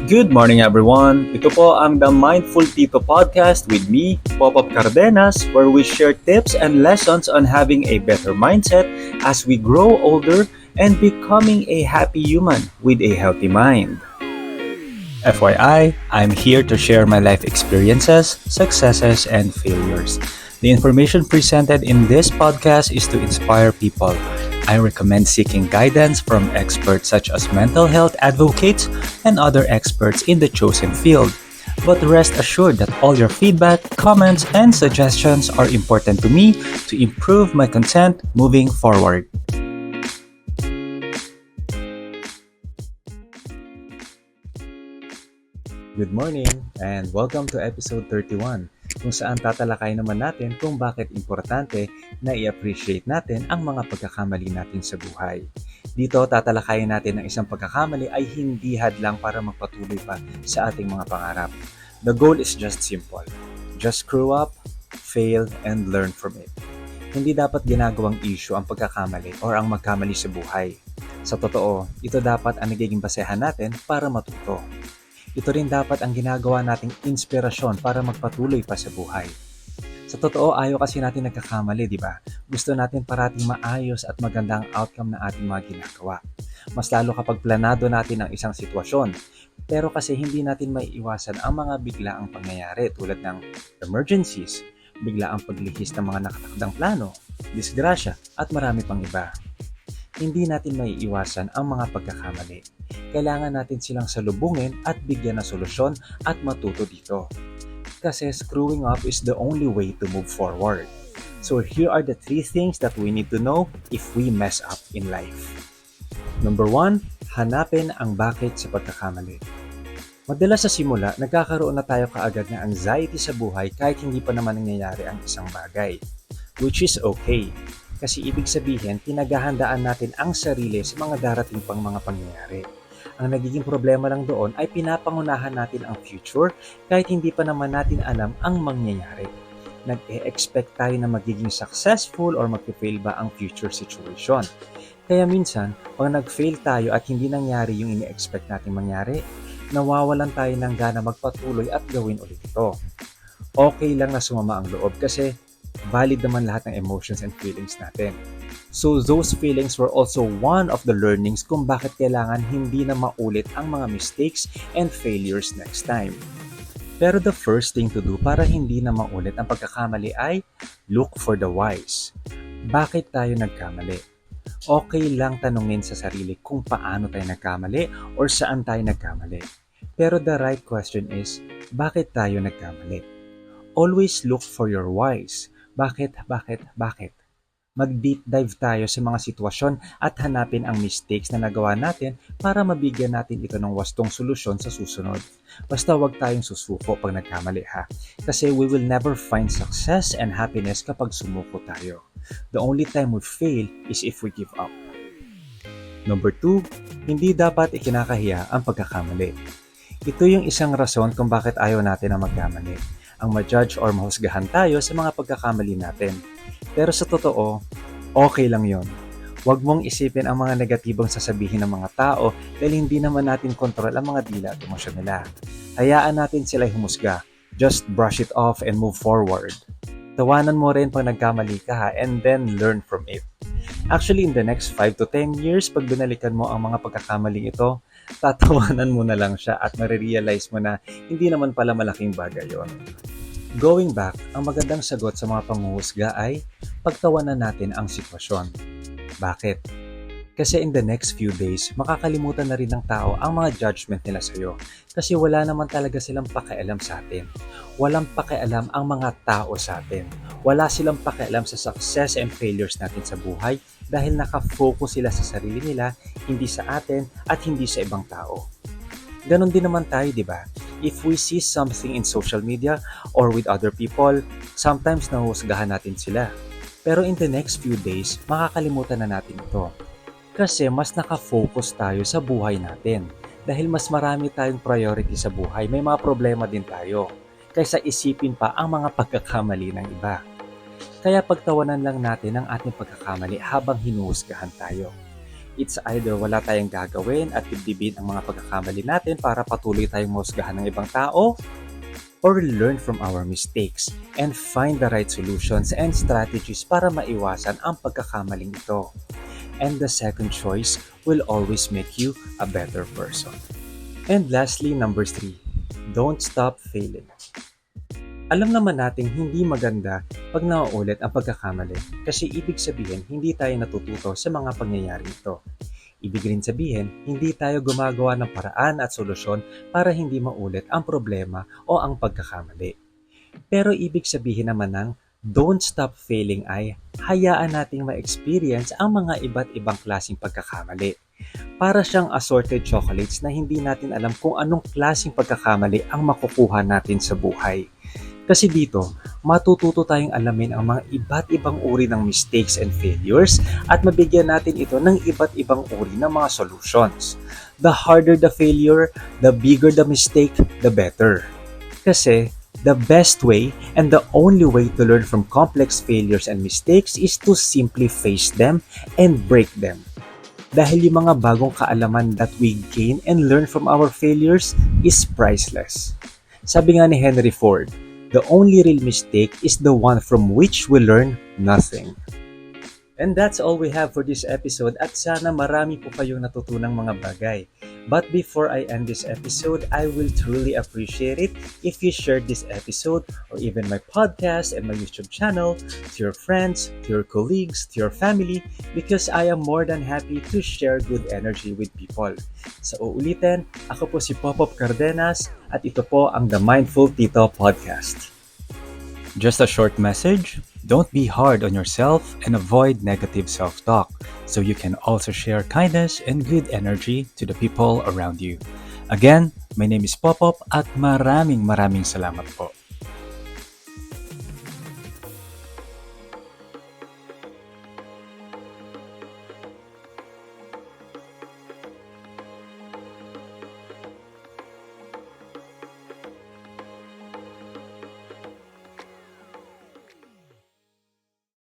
Good morning everyone! Ito po ang The Mindful Tito Podcast with me, Pop-Up Cardenas, where we share tips and lessons on having a better mindset as we grow older and becoming a happy human with a healthy mind. FYI, I'm here to share my life experiences, successes, and failures. The information presented in this podcast is to inspire people. I recommend seeking guidance from experts such as mental health advocates and other experts in the chosen field. But rest assured that all your feedback, comments, and suggestions are important to me to improve my content moving forward. Good morning and welcome to episode 31 kung saan tatalakay naman natin kung bakit importante na i-appreciate natin ang mga pagkakamali natin sa buhay. Dito tatalakayin natin ang isang pagkakamali ay hindi hadlang para magpatuloy pa sa ating mga pangarap. The goal is just simple. Just screw up, fail, and learn from it. Hindi dapat ginagawang issue ang pagkakamali or ang magkamali sa buhay. Sa totoo, ito dapat ang nagiging basehan natin para matuto. Ito rin dapat ang ginagawa nating inspirasyon para magpatuloy pa sa buhay. Sa totoo, ayaw kasi natin nagkakamali, di ba? Gusto natin parating maayos at maganda ang outcome ng ating mga ginagawa. Mas lalo kapag planado natin ang isang sitwasyon. Pero kasi hindi natin maiiwasan ang mga biglaang pangyayari tulad ng emergencies, biglaang paglihis ng mga nakatakdang plano, disgrasya, at marami pang iba. Hindi natin maiiwasan ang mga pagkakamali. Kailangan natin silang salubungin at bigyan ng solusyon at matuto dito. Kasi screwing up is the only way to move forward. So here are the 3 things that we need to know if we mess up in life. Number 1, hanapin ang bakit sa pagkakamali. Madalas sa simula, nagkakaroon na tayo kaagad ng anxiety sa buhay kahit hindi pa naman nangyayari ang isang bagay. Which is okay. Kasi ibig sabihin, pinaghahandaan natin ang sarili sa mga darating pang mga pangyayari. Ang nagiging problema lang doon ay pinapangunahan natin ang future kahit hindi pa naman natin alam ang mangyayari. Nag-e-expect tayo na magiging successful or mag-fail ba ang future situation. Kaya minsan, pag nag-fail tayo at hindi nangyari yung ini-expect natin mangyari, nawawalan tayo ng gana magpatuloy at gawin ulit ito. Okay lang na sumama ang loob kasi valid naman lahat ng emotions and feelings natin. So those feelings were also one of the learnings kung bakit kailangan hindi na maulit ang mga mistakes and failures next time. Pero the first thing to do para hindi na maulit ang pagkakamali ay look for the whys. Bakit tayo nagkamali? Okay lang tanungin sa sarili kung paano tayo nagkamali or saan tayo nagkamali. Pero the right question is, bakit tayo nagkamali? Always look for your whys. Bakit? Mag-deep dive tayo sa mga sitwasyon at hanapin ang mistakes na nagawa natin para mabigyan natin ito ng wastong solusyon sa susunod. Basta huwag tayong susuko pag nagkamali ha. Kasi we will never find success and happiness kapag sumuko tayo. The only time we fail is if we give up. Number 2, hindi dapat ikinakahiya ang pagkakamali. Ito yung isang rason kung bakit ayaw natin na magkamali. Ang ma-judge or mahusgahan tayo sa mga pagkakamali natin. Pero sa totoo, okay lang yon. Huwag mong isipin ang mga negatibong sasabihin ng mga tao dahil hindi naman natin kontrol ang mga dila at emosyon nila. Hayaan natin sila'y humusga. Just brush it off and move forward. Tawanan mo rin pag nagkamali ka ha, and then learn from it. Actually, in the next 5 to 10 years, pag binalikan mo ang mga pagkakamaling ito, tatawanan mo na lang siya at marirealize mo na hindi naman pala malaking bagay yon. Going back, ang magandang sagot sa mga panghuhusga ay pagtawanan natin ang sitwasyon. Bakit? Kasi in the next few days, makakalimutan na rin ng tao ang mga judgment nila sa'yo. Kasi wala naman talaga silang pakialam sa atin. Walang pakialam ang mga tao sa atin. Wala silang pakialam sa success and failures natin sa buhay dahil nakafocus sila sa sarili nila, hindi sa atin at hindi sa ibang tao. Ganon din naman tayo, di ba? If we see something in social media or with other people, sometimes nahuhusgahan natin sila. Pero in the next few days, makakalimutan na natin ito. Kasi mas nakafocus tayo sa buhay natin. Dahil mas marami tayong priority sa buhay, may mga problema din tayo. Kaysa isipin pa ang mga pagkakamali ng iba. Kaya pagtawanan lang natin ang ating pagkakamali habang hinuhusgahan tayo. It's either wala tayong gagawin at dibdibin ang mga pagkakamali natin para patuloy tayong mahusgahan ng ibang tao, or learn from our mistakes and find the right solutions and strategies para maiwasan ang pagkakamaling ito. And the second choice will always make you a better person. And lastly, number 3, don't stop failing. Alam naman nating hindi maganda pag nauulit ang pagkakamali kasi ibig sabihin hindi tayo natututo sa mga pangyayari ito. Ibig rin sabihin, hindi tayo gumagawa ng paraan at solusyon para hindi maulit ang problema o ang pagkakamali. Pero ibig sabihin naman ng don't stop failing ay hayaan nating ma-experience ang mga iba't ibang klaseng pagkakamali. Para siyang assorted chocolates na hindi natin alam kung anong klaseng pagkakamali ang makukuha natin sa buhay. Kasi dito, matututo tayong alamin ang mga iba't ibang uri ng mistakes and failures at mabigyan natin ito ng iba't ibang uri ng mga solutions. The harder the failure, the bigger the mistake, the better. Kasi, the best way and the only way to learn from complex failures and mistakes is to simply face them and break them. Dahil yung mga bagong kaalaman that we gain and learn from our failures is priceless. Sabi nga ni Henry Ford, the only real mistake is the one from which we learn nothing. And that's all we have for this episode at sana marami po kayong natutunang mga bagay. But before I end this episode, I will truly appreciate it if you shared this episode or even my podcast and my YouTube channel to your friends, to your colleagues, to your family because I am more than happy to share good energy with people. Sa uulitin, ako po si Popop Cardenas at ito po ang The Mindful Tito Podcast. Just a short message, don't be hard on yourself and avoid negative self-talk so you can also share kindness and good energy to the people around you. Again, my name is Popop at maraming salamat po.